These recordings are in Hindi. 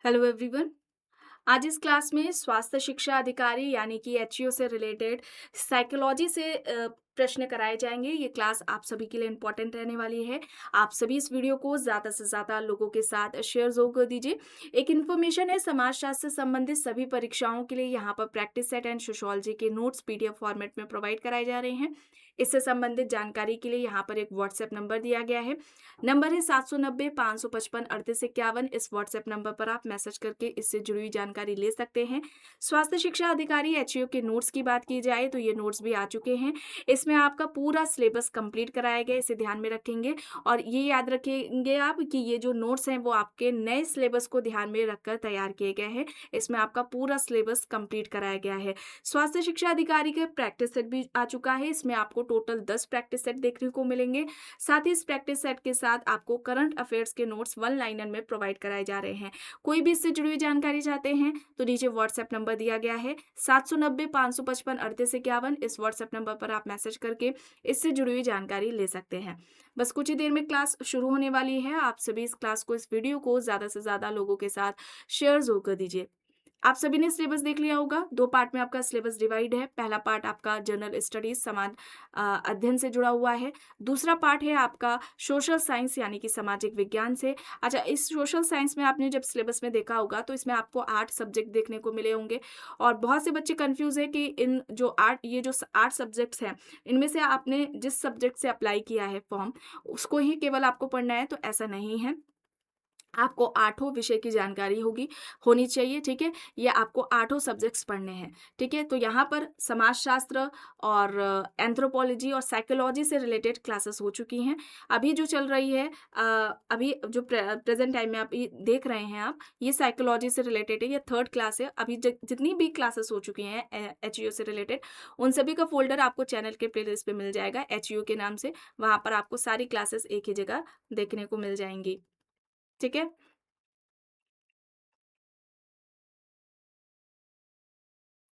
Hello everyone. आज इस क्लास में स्वास्थ्य शिक्षा अधिकारी यानी कि एचईओ से रिलेटेड साइकोलॉजी से प्रश्न कराए जाएंगे। ये क्लास आप सभी के लिए इम्पोर्टेंट रहने वाली है। आप सभी इस वीडियो को ज़्यादा से ज़्यादा लोगों के साथ शेयर ज़रूर कर दीजिए। एक इन्फॉर्मेशन है, समाजशास्त्र से संबंधित सभी परीक्षाओं के लिए यहाँ पर प्रैक्टिस सेट एंड सोशोलॉजी के नोट्स पीडीएफ फॉर्मेट में प्रोवाइड कराए जा रहे हैं। इससे संबंधित जानकारी के लिए यहाँ पर एक व्हाट्सएप नंबर दिया गया है। नंबर है 790 555 3851। इस व्हाट्सएप नंबर पर आप मैसेज करके इससे जुड़ी हुई जानकारी ले सकते हैं। स्वास्थ्य शिक्षा अधिकारी एचईओ के नोट्स की बात की जाए तो ये नोट्स भी आ चुके हैं। इसमें आपका पूरा सिलेबस कंप्लीट कराया गया है, इसे ध्यान में रखेंगे। और ये याद रखेंगे आप कि ये जो नोट्स हैं वो आपके नए सिलेबस को ध्यान में रखकर तैयार किए गए हैं। इसमें आपका पूरा सिलेबस कंप्लीट कराया गया है। स्वास्थ्य शिक्षा अधिकारी का प्रैक्टिस सेट भी आ चुका है। इसमें आपको टोटल 10 प्रैक्टिस सेट देखने को मिलेंगे। साथ ही इस प्रैक्टिस सेट के साथ आपको करंट अफेयर्स के नोट्स वन लाइनर में प्रोवाइड कराए जा रहे हैं। कोई भी इससे जुड़ी हुई जानकारी चाहते हैं तो नीचे व्हाट्सएप नंबर दिया गया है 790 555 3851। इस व्हाट्सएप नंबर पर आप मैसेज करके इससे जुड़ी हुई जानकारी ले सकते हैं। बस कुछ ही देर में क्लास शुरू होने वाली है। आप सभी इस क्लास को, इस वीडियो को ज़्यादा से ज़्यादा लोगों के साथ शेयर जरूर कर दीजिए। आप सभी ने सिलेबस देख लिया होगा। 2 पार्ट में आपका सिलेबस डिवाइड है। पहला पार्ट आपका जनरल स्टडीज़ समाज अध्ययन से जुड़ा हुआ है। दूसरा पार्ट है आपका सोशल साइंस यानी कि सामाजिक विज्ञान से। अच्छा, इस सोशल साइंस में आपने जब सिलेबस में देखा होगा तो इसमें आपको 8 सब्जेक्ट देखने को मिले होंगे। और बहुत से बच्चे कन्फ्यूज़ है कि इन जो 8 सब्जेक्ट्स हैं, इनमें से आपने जिस सब्जेक्ट से अप्लाई किया है फॉर्म, उसको ही केवल आपको पढ़ना है, तो ऐसा नहीं है। आपको आठों विषय की जानकारी होनी चाहिए, ठीक है? ये आपको आठों सब्जेक्ट्स पढ़ने हैं, ठीक है? तो यहाँ पर समाजशास्त्र और एंथ्रोपोलॉजी और साइकोलॉजी से रिलेटेड क्लासेस हो चुकी हैं। अभी जो चल रही है अभी जो प्रेज़ेंट टाइम में आप ये देख रहे हैं आप, ये साइकोलॉजी से रिलेटेड है, ये 3rd क्लास है। अभी ज जितनी भी क्लासेस हो चुकी हैं एचईओ से रिलेटेड, उन सभी का फ़ोल्डर आपको चैनल के प्लेलिस्ट पे मिल जाएगा एचईओ के नाम से। वहाँ पर आपको सारी क्लासेस एक ही जगह देखने को मिल जाएँगी, ठीक है?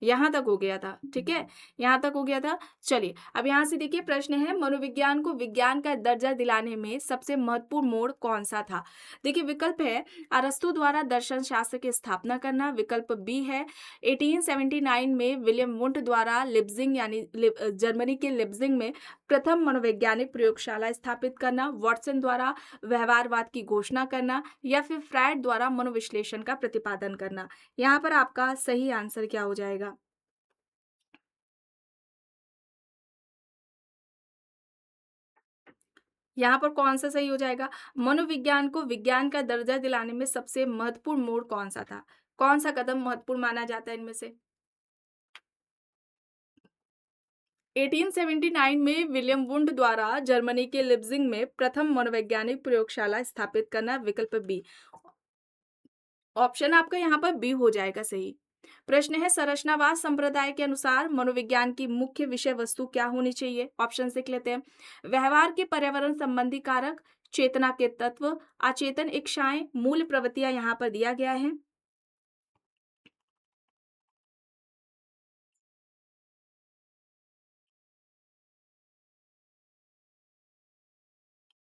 यहाँ तक हो गया था, ठीक है? यहाँ तक हो गया था। चलिए, अब यहाँ से देखिए प्रश्न है, मनोविज्ञान को विज्ञान का दर्जा दिलाने में सबसे महत्वपूर्ण मोड़ कौन-सा था? देखिए विकल्प है अरस्तू द्वारा दर्शन शास्त्र की स्थापना करना, विकल्प बी है 1879 में विलियम वुंट द्वारा लिप्जिंग यानी जर्मनी के लिप्जिंग में प्रथम मनोवैज्ञानिक प्रयोगशाला स्थापित करना, वाटसन द्वारा व्यवहारवाद की घोषणा करना या फिर फ्रायड द्वारा मनोविश्लेषण का प्रतिपादन करना। यहाँ पर आपका सही आंसर क्या हो जाएगा? यहाँ पर कौन-सा सही हो जाएगा? मनोविज्ञान को विज्ञान का दर्जा दिलाने में सबसे महत्वपूर्ण मोड़ कौन-सा था? कौन-सा कदम महत्वपूर्ण माना जाता है इनमें से? 1879 में विलियम वुंड द्वारा जर्मनी के लिप्जिंग में प्रथम मनोवैज्ञानिक प्रयोगशाला स्थापित करना, विकल्प बी। ऑप्शन आपका यहाँ पर बी हो जाएगा सही। प्रश्न है संरचनावाद संप्रदाय के अनुसार मनोविज्ञान की मुख्य विषय वस्तु क्या होनी चाहिए? ऑप्शन देख लेते हैं। व्यवहार के पर्यावरण संबंधी कारक, चेतना के तत्व, अचेतन इच्छाएं, मूल प्रवृत्तियां यहाँ पर दिया गया है।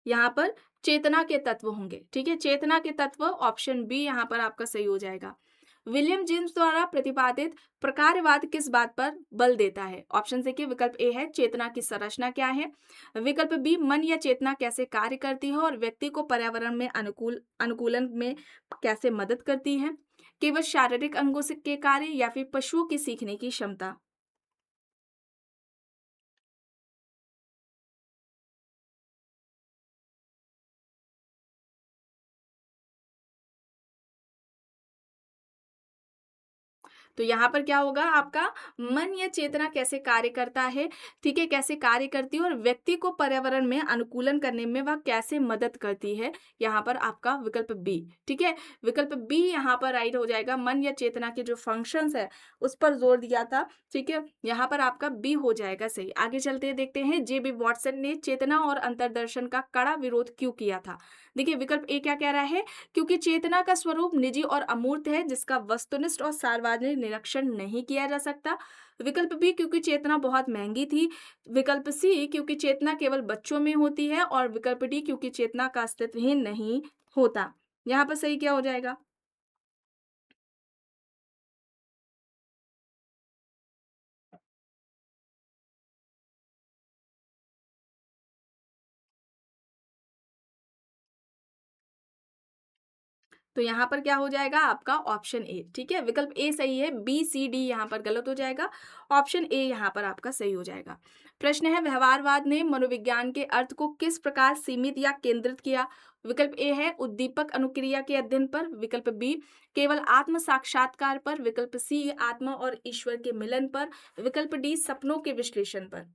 यहाँ पर चेतना के तत्व होंगे, ठीक है? चेतना के तत्व, ऑप्शन बी यहाँ पर आपका सही हो जाएगा। विलियम जेम्स द्वारा प्रतिपादित प्रकारवाद किस बात पर बल देता है? ऑप्शन देखिए, विकल्प ए है चेतना की संरचना क्या है, विकल्प बी मन या चेतना कैसे कार्य करती है और व्यक्ति को पर्यावरण में अनुकूलन में कैसे मदद करती है, केवल शारीरिक अंगों के कार्य या फिर पशुओं की सीखने की क्षमता। तो यहाँ पर क्या होगा आपका, मन या चेतना कैसे कार्य करता है, ठीक है? कैसे कार्य करती है और व्यक्ति को पर्यावरण में अनुकूलन करने में वह कैसे मदद करती है, यहाँ पर आपका विकल्प बी, ठीक है? विकल्प बी यहाँ पर राइट हो जाएगा। मन या चेतना के जो फंक्शंस है उस पर जोर दिया था, ठीक है? यहाँ पर आपका बी हो जाएगा सही। आगे चलते हैं, देखते हैं जे बी वॉटसन ने चेतना और अंतर्दर्शन का कड़ा विरोध क्यों किया था? देखिए विकल्प ए क्या कह रहा है, क्योंकि चेतना का स्वरूप निजी और अमूर्त है जिसका वस्तुनिष्ठ और सार्वजनिक निरीक्षण नहीं किया जा सकता। विकल्प बी, क्योंकि चेतना बहुत महंगी थी। विकल्प सी, क्योंकि चेतना केवल बच्चों में होती है। और विकल्प डी, क्योंकि चेतना का अस्तित्व ही नहीं होता। यहाँ पर सही क्या हो जाएगा? तो यहाँ पर क्या हो जाएगा आपका ऑप्शन ए, ठीक है? विकल्प ए सही है, बी, सी, डी यहाँ पर गलत हो जाएगा, ऑप्शन ए यहाँ पर आपका सही हो जाएगा। प्रश्न है व्यवहारवाद ने मनोविज्ञान के अर्थ को किस प्रकार सीमित या केंद्रित किया? विकल्प ए है उद्दीपक अनुक्रिया के अध्ययन पर, विकल्प बी केवल आत्म साक्षात्कार पर, विकल्प सी आत्मा और ईश्वर के मिलन पर, विकल्प डी सपनों के विश्लेषण पर।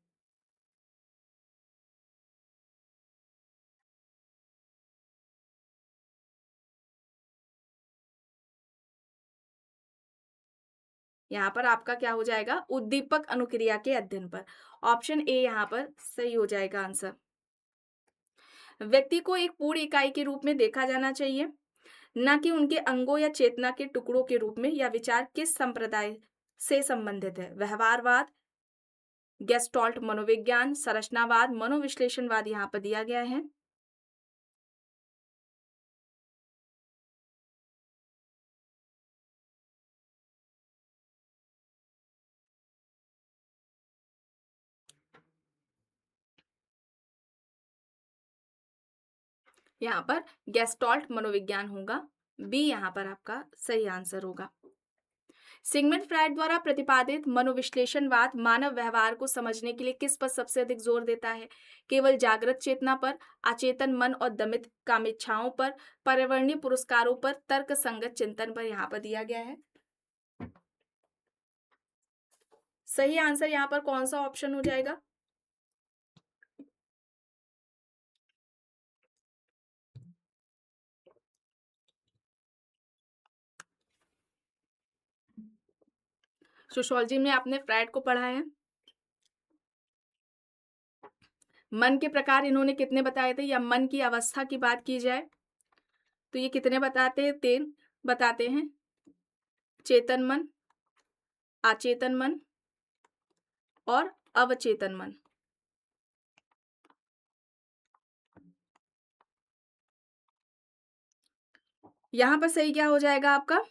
यहाँ पर आपका क्या हो जाएगा? उद्दीपक अनुक्रिया के अध्ययन पर। ऑप्शन ए यहाँ पर सही हो जाएगा आंसर। व्यक्ति को एक पूर्ण इकाई के रूप में देखा जाना चाहिए, ना कि उनके अंगों या चेतना के टुकड़ों के रूप में। यह विचार किस संप्रदाय से संबंधित है? व्यवहारवाद, गेस्टॉल्ट मनोविज्ञान, संरचनावाद, मनोविश्लेषणवाद यहाँ पर दिया गया है। यहाँ पर गेस्टॉल्ट मनोविज्ञान होगा, बी यहाँ पर आपका सही आंसर होगा। सिगमंड फ्रायड द्वारा प्रतिपादित मनोविश्लेषणवाद मानव व्यवहार को समझने के लिए किस पर सबसे अधिक जोर देता है? केवल जागृत चेतना पर, अचेतन मन और दमित कामेच्छाओं पर, पर्यावरणीय पुरस्कारों पर, तर्क संगत चिंतन पर यहाँ पर दिया गया है। सही आंसर यहाँ पर कौन सा ऑप्शन हो जाएगा? सोशियोलॉजी में आपने फ्रायड को पढ़ा है। मन के प्रकार इन्होंने कितने बताए थे, या मन की अवस्था की बात की जाए तो ये कितने बताते हैं? 3 बताते हैं। चेतन मन, अचेतन मन और अवचेतन मन। यहाँ पर सही क्या हो जाएगा आपका?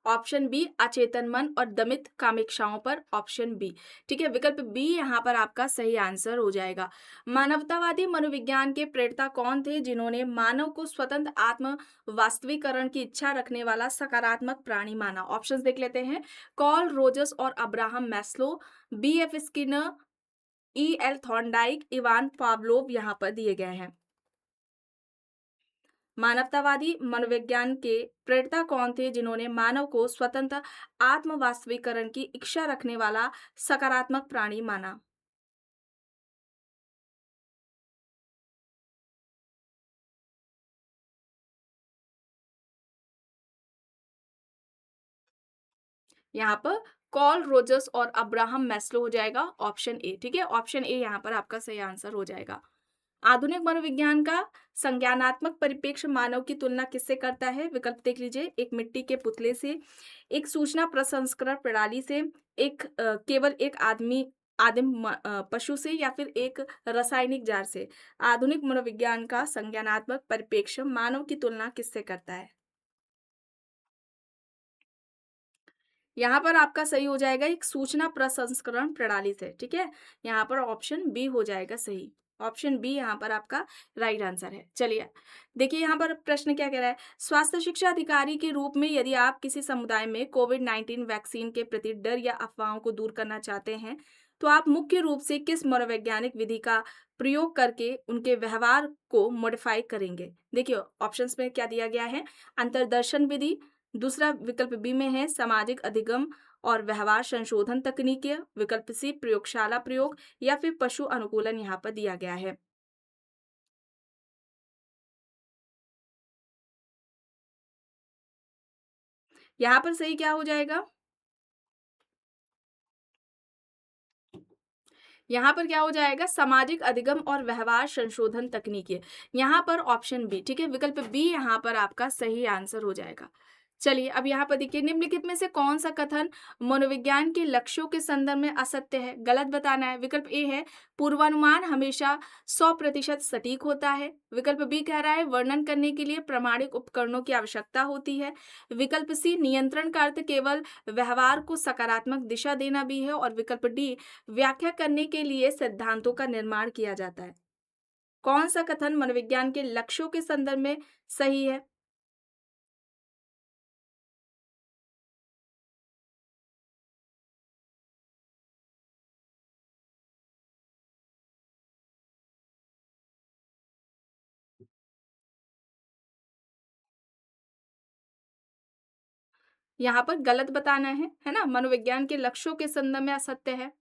ऑप्शन बी अचेतन मन और दमित कामेक्षाओं पर, ऑप्शन बी, ठीक है? विकल्प बी यहाँ पर आपका सही आंसर हो जाएगा। मानवतावादी मनोविज्ञान के प्रेरता कौन थे जिन्होंने मानव को स्वतंत्र आत्म वास्तविकरण की इच्छा रखने वाला सकारात्मक प्राणी माना? ऑप्शंस देख लेते हैं। कॉल रोजर्स और Abraham Maslow, B F Skinner, E L Thorndike, Ivan Pavlov यहाँ पर दिए गए हैं। मानवतावादी मनोविज्ञान के प्रेरता कौन थे जिन्होंने मानव को स्वतंत्र आत्म वास्तविकरण की इच्छा रखने वाला सकारात्मक प्राणी माना? यहाँ पर कॉल रोजर्स और अब्राहम मैस्लो हो जाएगा, ऑप्शन ए, ठीक है? ऑप्शन ए यहाँ पर आपका सही आंसर हो जाएगा। आधुनिक मनोविज्ञान का संज्ञानात्मक परिप्रेक्ष्य मानव की तुलना किससे करता है? विकल्प देख लीजिए। एक मिट्टी के पुतले से, एक सूचना प्रसंस्करण प्रणाली से, एक केवल एक पशु से, या फिर एक रासायनिक जार से। आधुनिक मनोविज्ञान का संज्ञानात्मक परिप्रेक्ष्य मानव की तुलना किससे करता है? यहाँ पर आपका सही हो जाएगा एक सूचना प्रसंस्करण प्रणाली से, ठीक है? यहाँ पर ऑप्शन बी हो जाएगा सही। ऑप्शन बी यहाँ पर आपका राइट आंसर है। चलिए, देखिए यहाँ पर प्रश्न क्या कह रहा है? स्वास्थ्य शिक्षा अधिकारी के रूप में यदि आप किसी समुदाय में कोविड-19 वैक्सीन के प्रति डर या अफवाहों को दूर करना चाहते हैं, तो आप मुख्य रूप से किस मनोवैज्ञानिक विधि का प्रयोग करके उनके व्यवहार को मॉडिफाई करेंगे? देखिए, ऑप्शंस में क्या दिया गया है? अंतर्दर्शन विधि, दूसरा विकल्प बी में है सामाजिक अधिगम और व्यवहार संशोधन तकनीकें, विकल्प सी प्रयोगशाला प्रयोग, या फिर पशु अनुकूलन यहाँ पर दिया गया है। यहाँ पर सही क्या हो जाएगा? यहाँ पर क्या हो जाएगा? सामाजिक अधिगम और व्यवहार संशोधन तकनीकें। यहाँ पर ऑप्शन बी, ठीक है? विकल्प बी यहाँ पर आपका सही आंसर हो जाएगा। चलिए, अब यहाँ पर देखिए निम्नलिखित में से कौन सा कथन मनोविज्ञान के लक्ष्यों के संदर्भ में असत्य है? गलत बताना है। विकल्प ए है पूर्वानुमान हमेशा 100% सटीक होता है। विकल्प बी कह रहा है वर्णन करने के लिए प्रामाणिक उपकरणों की आवश्यकता होती है। विकल्प सी नियंत्रण का अर्थ केवल व्यवहार को सकारात्मक दिशा देना भी है। और विकल्प डी व्याख्या करने के लिए सिद्धांतों का निर्माण किया जाता है। कौन सा कथन मनोविज्ञान के लक्ष्यों के संदर्भ में सही है? यहाँ पर गलत बताना है ना? मनोविज्ञान के लक्ष्यों के संदर्भ में असत्य है।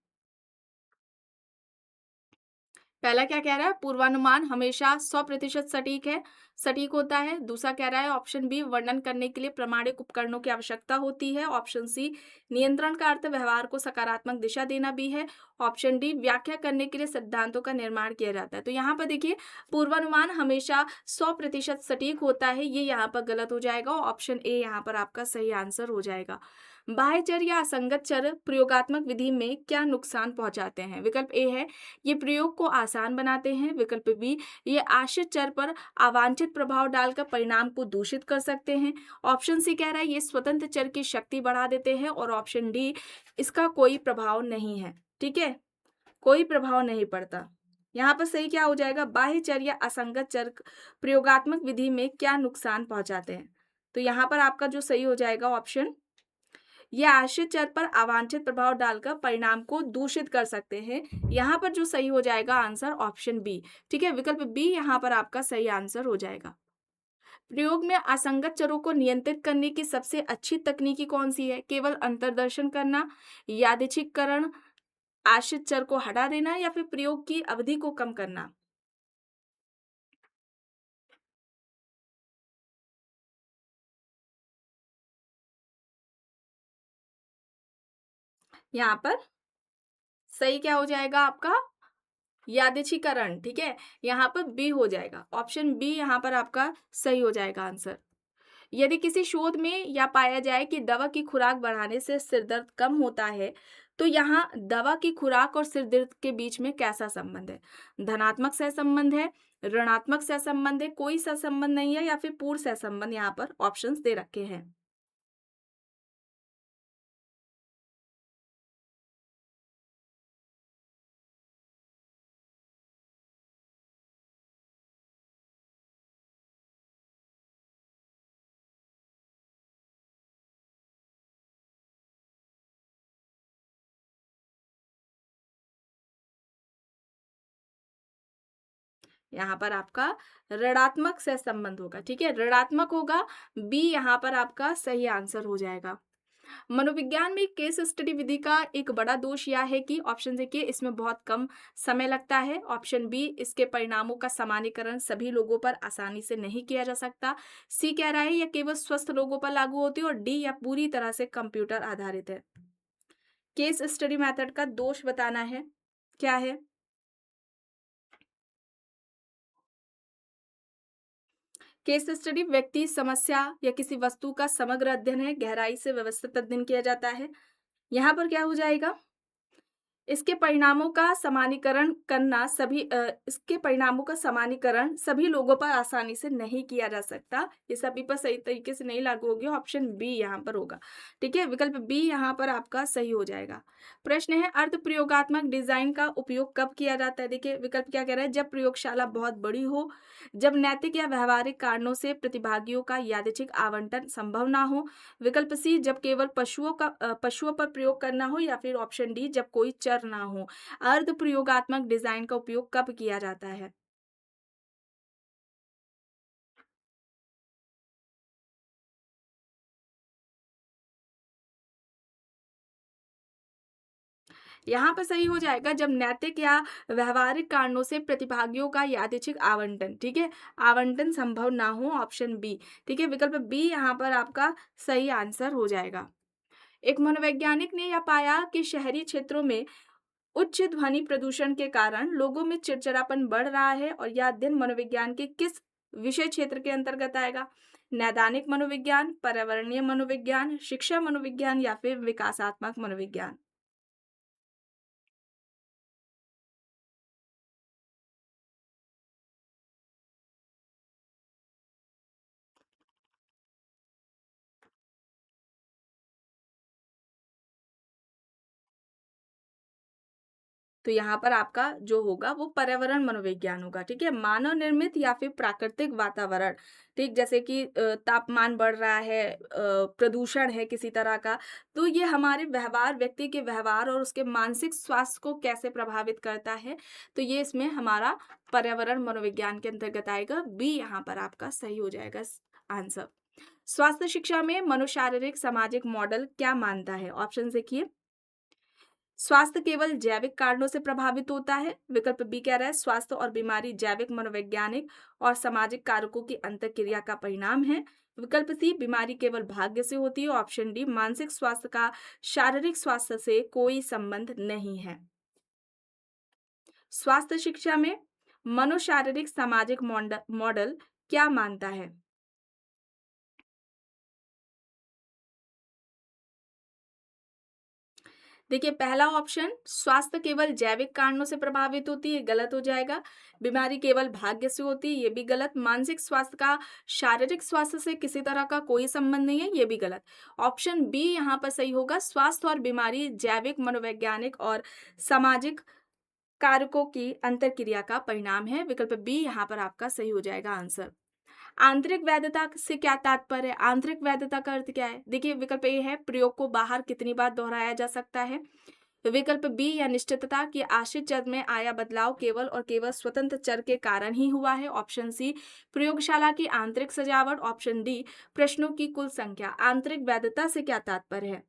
पहला क्या कह रहा है? पूर्वानुमान हमेशा 100% सटीक होता है। दूसरा कह रहा है ऑप्शन बी वर्णन करने के लिए प्रामाणिक उपकरणों की आवश्यकता होती है। ऑप्शन सी नियंत्रण का अर्थ व्यवहार को सकारात्मक दिशा देना भी है। ऑप्शन डी व्याख्या करने के लिए सिद्धांतों का निर्माण किया जाता है। तो यहाँ पर देखिए पूर्वानुमान हमेशा 100% सटीक होता है, ये यहाँ पर गलत हो जाएगा। ऑप्शन ए यहाँ पर आपका सही आंसर हो जाएगा। बाह्य चर या असंगत चर प्रयोगात्मक विधि में क्या नुकसान पहुंचाते हैं? विकल्प ए है ये प्रयोग को आसान बनाते हैं। विकल्प बी ये आश्रित चर पर अवांछित प्रभाव डालकर परिणाम को दूषित कर सकते हैं। ऑप्शन सी कह रहा है ये स्वतंत्र चर की शक्ति बढ़ा देते हैं और ऑप्शन डी इसका कोई प्रभाव नहीं है। ठीक है, कोई प्रभाव नहीं पड़ता। यहाँ पर सही क्या हो जाएगा? बाह्य चर या असंगत चर प्रयोगात्मक विधि में क्या नुकसान पहुंचाते हैं? तो यहाँ पर आपका जो सही हो जाएगा ऑप्शन, ये आश्रित चर पर अवांछित प्रभाव डालकर परिणाम को दूषित कर सकते हैं। यहाँ पर जो सही हो जाएगा आंसर ऑप्शन बी। ठीक है, विकल्प बी यहाँ पर आपका सही आंसर हो जाएगा। प्रयोग में असंगत चरों को नियंत्रित करने की सबसे अच्छी तकनीकी कौन सी है? केवल अंतर्दर्शन करना, यादृच्छिककरण, आश्रित चर को हटा देना या फिर प्रयोग की अवधि को कम करना? यहाँ पर सही क्या हो जाएगा आपका? यादृच्छिकरण। ठीक है, यहाँ पर बी हो जाएगा। ऑप्शन बी यहाँ पर आपका सही हो जाएगा आंसर। यदि किसी शोध में यह पाया जाए कि दवा की खुराक बढ़ाने से सिर दर्द कम होता है, तो यहाँ दवा की खुराक और सिर दर्द के बीच में कैसा संबंध है? धनात्मक सहसंबंध है, ऋणात्मक सहसंबंध है, कोई सहसंबंध नहीं है या फिर पूर्ण सहसंबंध? यहाँ पर ऑप्शंस दे रखे हैं। यहाँ पर आपका ऋणात्मक सहसंबंध होगा। ठीक है, ऋणात्मक होगा। बी यहाँ पर आपका सही आंसर हो जाएगा। मनोविज्ञान में केस स्टडी विधि का एक बड़ा दोष यह है कि ऑप्शन देखिए इसमें बहुत कम समय लगता है। ऑप्शन बी इसके परिणामों का सामान्यीकरण सभी लोगों पर आसानी से नहीं किया जा सकता। सी कह रहा है यह केवल स्वस्थ लोगों पर लागू होती है और डी या पूरी तरह से कंप्यूटर आधारित है। केस स्टडी मेथड का दोष बताना है, क्या है? केस स्टडी व्यक्ति, समस्या या किसी वस्तु का समग्र अध्ययन है, गहराई से व्यवस्थित अध्ययन किया जाता है। यहाँ पर क्या हो जाएगा? इसके परिणामों का सामान्यीकरण करना इसके परिणामों का सामान्यीकरण सभी लोगों पर आसानी से नहीं किया जा सकता। ये सभी पर सही तरीके से नहीं लागू होगी। ऑप्शन बी यहाँ पर होगा। ठीक है, विकल्प बी यहाँ पर आपका सही हो जाएगा। प्रश्न है अर्ध प्रयोगात्मक डिजाइन का उपयोग कब किया जाता है? देखिए विकल्प क्या कह रहा है? जब प्रयोगशाला बहुत बड़ी हो, जब नैतिक या व्यवहारिक कारणों से प्रतिभागियों का यादृच्छिक आवंटन संभव ना हो। विकल्प सी जब केवल पशुओं पर प्रयोग करना हो या फिर ऑप्शन डी जब कोई चर ना हो। अर्ध प्रयोगात्मक डिजाइन का उपयोग कब किया जाता है? यहाँ पर सही हो जाएगा जब नैतिक या व्यवहारिक कारणों से प्रतिभागियों का यादृच्छिक आवंटन, ठीक है, आवंटन संभव ना हो। Option B. ठीक है, विकल्प बी यहाँ पर आपका सही आंसर हो जाएगा। एक मनोवैज्ञानिक ने यह पाया कि शहरी क्षेत्रों में उच्च ध्वनि प्रदूषण के कारण लोगों में चिड़चिड़ापन बढ़ रहा है और यह अध्ययन मनोविज्ञान के किस विषय क्षेत्र के अंतर्गत आएगा? नैदानिक मनोविज्ञान, पर्यावरणीय मनोविज्ञान, शिक्षा मनोविज्ञान या फिर विकासात्मक मनोविज्ञान? तो यहाँ पर आपका जो होगा वो पर्यावरण मनोविज्ञान होगा, ठीक है? मानव निर्मित या फिर प्राकृतिक वातावरण, ठीक? जैसे कि तापमान बढ़ रहा है, प्रदूषण है किसी तरह का, तो ये हमारे व्यवहार, व्यक्ति के व्यवहार और उसके मानसिक स्वास्थ्य को कैसे प्रभावित करता है, तो ये इसमें हमारा पर्यावरण मनोविज्ञान के अंतर्गत आएगा। बी यहाँ पर आपका सही हो जाएगा आंसर। स्वास्थ्य शिक्षा में मनोशारीरिक सामाजिक मॉडल क्या मानता है? ऑप्शन देखिए। स्वास्थ्य केवल जैविक कारणों से प्रभावित होता है। विकल्प बी कह रहा है स्वास्थ्य और बीमारी जैविक, मनोवैज्ञानिक और सामाजिक कारकों की अंतरक्रिया का परिणाम है। विकल्प सी बीमारी केवल भाग्य से होती है। ऑप्शन डी मानसिक स्वास्थ्य का शारीरिक स्वास्थ्य से कोई संबंध नहीं है। स्वास्थ्य शिक्षा में मनोशारीरिक सामाजिक मॉडल क्या मानता है? देखिए, पहला ऑप्शन स्वास्थ्य केवल जैविक कारणों से प्रभावित होती है, गलत हो जाएगा। बीमारी केवल भाग्य से होती है, ये भी गलत। मानसिक स्वास्थ्य का शारीरिक स्वास्थ्य से किसी तरह का कोई संबंध नहीं है, ये भी गलत। ऑप्शन बी यहाँ पर सही होगा, स्वास्थ्य और बीमारी जैविक, मनोवैज्ञानिक और सामाजिक कारकों की अंतरक्रिया का परिणाम है। विकल्प बी यहाँ पर आपका सही हो जाएगा आंसर। आंतरिक वैधता से क्या तात्पर्य है? आंतरिक वैधता का अर्थ क्या है? देखिए, विकल्प ए है प्रयोग को बाहर कितनी बार दोहराया जा सकता है। विकल्प बी या निश्चितता कि आश्रित चर में आया बदलाव केवल और केवल स्वतंत्र चर के कारण ही हुआ है। ऑप्शन सी प्रयोगशाला की आंतरिक सजावट। ऑप्शन डी प्रश्नों की कुल संख्या। आंतरिक वैधता से क्या तात्पर्य है?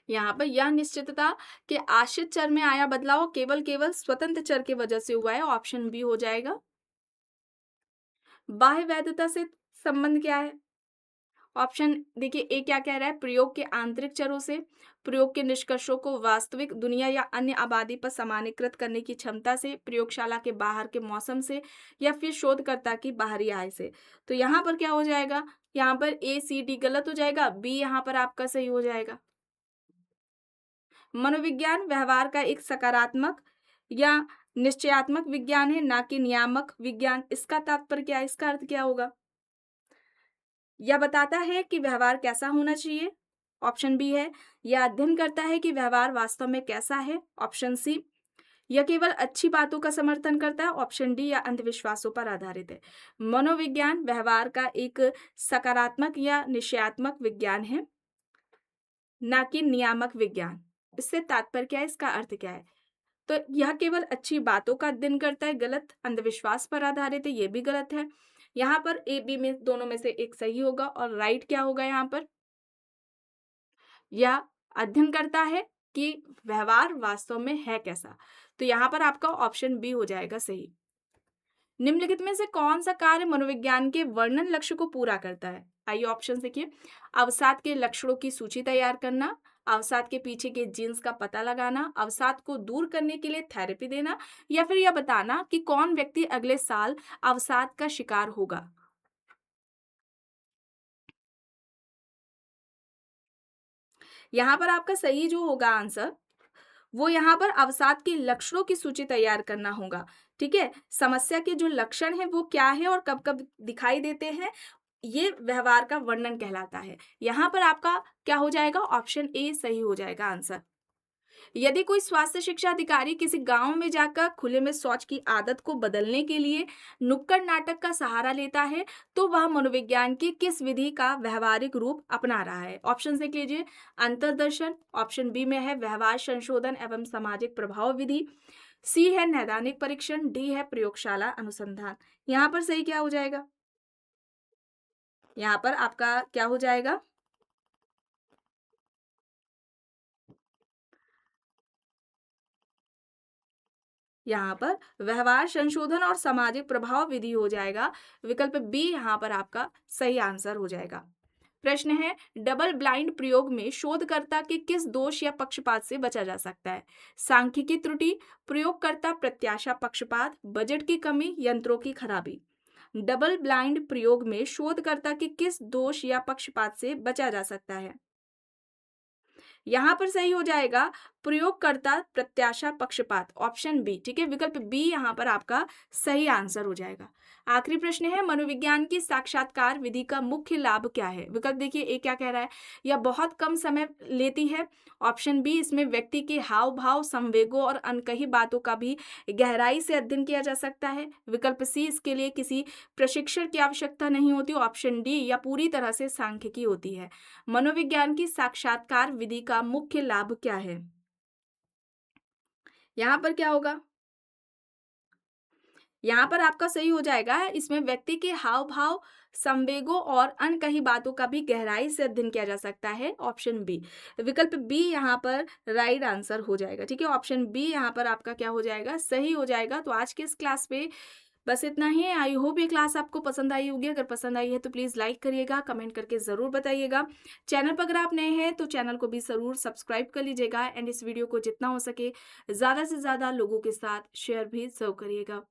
यहाँ पर यह निश्चितता कि आश्रित चर में आया बदलाव केवल केवल स्वतंत्र चर की वजह से हुआ है। ऑप्शन बी हो जाएगा। बाह्य वैधता से संबंध क्या है? ऑप्शन देखिए, ए क्या कह रहा है प्रयोग के आंतरिक चरों से, प्रयोग के निष्कर्षों को वास्तविक दुनिया या अन्य आबादी पर सामान्यीकृत करने की क्षमता से, प्रयोगशाला के बाहर के मौसम से या फिर शोधकर्ता की बाहरी आय से। तो यहाँ पर क्या हो जाएगा? यहाँ पर ए सी डी गलत हो जाएगा, बी यहाँ पर आपका सही हो जाएगा। मनोविज्ञान व्यवहार का एक सकारात्मक या निश्चयात्मक विज्ञान है, ना कि नियामक विज्ञान। इसका तात्पर्य क्या है? इसका अर्थ क्या होगा? यह बताता है कि व्यवहार कैसा होना चाहिए। ऑप्शन बी है यह अध्ययन करता है कि व्यवहार वास्तव में कैसा है। ऑप्शन सी यह केवल अच्छी बातों का समर्थन करता है। ऑप्शन डी या अंधविश्वासों पर आधारित है। मनोविज्ञान व्यवहार का एक सकारात्मक या निश्चयात्मक विज्ञान है, ना कि नियामक विज्ञान। इससे तात्पर्य क्या है? इसका अर्थ क्या है? तो यह केवल अच्छी बातों का अध्ययन करता है, गलत। अंधविश्वास पर आधारित है, ये भी गलत है। यहाँ पर ए बी में दोनों में से एक सही होगा और राइट क्या होगा यहाँ पर? यह अध्ययन करता है कि व्यवहार वास्तव में है कैसा। तो यहाँ पर आपका ऑप्शन बी हो जाएगा सही। निम्नलिखित में से कौन सा कार्य मनोविज्ञान के वर्णन लक्ष्य को पूरा करता है? आइए ऑप्शन देखिए। अवसाद के लक्षणों की सूची तैयार करना, अवसाद के पीछे के जीन्स का पता लगाना, अवसाद को दूर करने के लिए थेरेपी देना, या फिर यह बताना कि कौन व्यक्ति अगले साल अवसाद का शिकार होगा। यहाँ पर आपका सही जो होगा आंसर, वो यहाँ पर अवसाद के लक्षणों की सूची तैयार करना होगा। ठीक है, समस्या के जो लक्षण हैं वो क्या है और कब कब दिखाई देते हैं, ये व्यवहार का वर्णन कहलाता है। यहाँ पर आपका क्या हो जाएगा? ऑप्शन ए सही हो जाएगा आंसर। यदि कोई स्वास्थ्य शिक्षा अधिकारी किसी गांव में जाकर खुले में शौच की आदत को बदलने के लिए नुक्कड़ नाटक का सहारा लेता है, तो वह मनोविज्ञान की किस विधि का व्यवहारिक रूप अपना रहा है? ऑप्शन देख लीजिए। अंतर्दर्शन। ऑप्शन बी में है व्यवहार संशोधन एवं सामाजिक प्रभाव विधि। सी है नैदानिक परीक्षण। डी है प्रयोगशाला अनुसंधान। यहाँ पर सही क्या हो जाएगा? यहाँ पर आपका क्या हो जाएगा? यहाँ पर व्यवहार संशोधन और सामाजिक प्रभाव विधि हो जाएगा। विकल्प बी यहाँ पर आपका सही आंसर हो जाएगा। प्रश्न है डबल ब्लाइंड प्रयोग में शोधकर्ता के किस दोष या पक्षपात से बचा जा सकता है? सांख्यिकी त्रुटि, प्रयोगकर्ता प्रत्याशा पक्षपात, बजट की कमी, यंत्रों की खराबी। डबल ब्लाइंड प्रयोग में शोधकर्ता के किस दोष या पक्षपात से बचा जा सकता है? यहाँ पर सही हो जाएगा प्रयोगकर्ता प्रत्याशा पक्षपात, ऑप्शन बी, ठीक है, विकल्प बी यहाँ पर आपका सही आंसर हो जाएगा। आखिरी प्रश्न है, मनोविज्ञान की साक्षात्कार विधि का मुख्य लाभ क्या है? विकल्प देखिए, ए क्या कह रहा है, यह बहुत कम समय लेती है। ऑप्शन बी, इसमें व्यक्ति के हाव भाव, संवेगों और अनकही बातों का भी गहराई से अध्ययन किया जा सकता है। विकल्प सी, इसके लिए किसी प्रशिक्षण की आवश्यकता नहीं होती। ऑप्शन डी, या पूरी तरह से सांख्यिकी होती है। मनोविज्ञान की साक्षात्कार विधि का मुख्य लाभ क्या है? यहाँ पर क्या होगा? यहाँ पर आपका सही हो जाएगा, इसमें व्यक्ति के हाव-भाव, संवेगों और अनकही बातों का भी गहराई से अध्ययन किया जा सकता है, ऑप्शन बी। विकल्प बी यहाँ पर राइट आंसर हो जाएगा, ठीक है? ऑप्शन बी यहाँ पर आपका क्या हो जाएगा? सही हो जाएगा। तो आज के इस क्लास पे बस इतना ही है। आई होप ये क्लास आपको पसंद आई होगी। अगर पसंद आई है तो प्लीज़ लाइक करिएगा, कमेंट करके ज़रूर बताइएगा। चैनल पर अगर आप नए हैं तो चैनल को भी ज़रूर सब्सक्राइब कर लीजिएगा एंड इस वीडियो को जितना हो सके ज़्यादा से ज़्यादा लोगों के साथ शेयर भी ज़रूर करिएगा।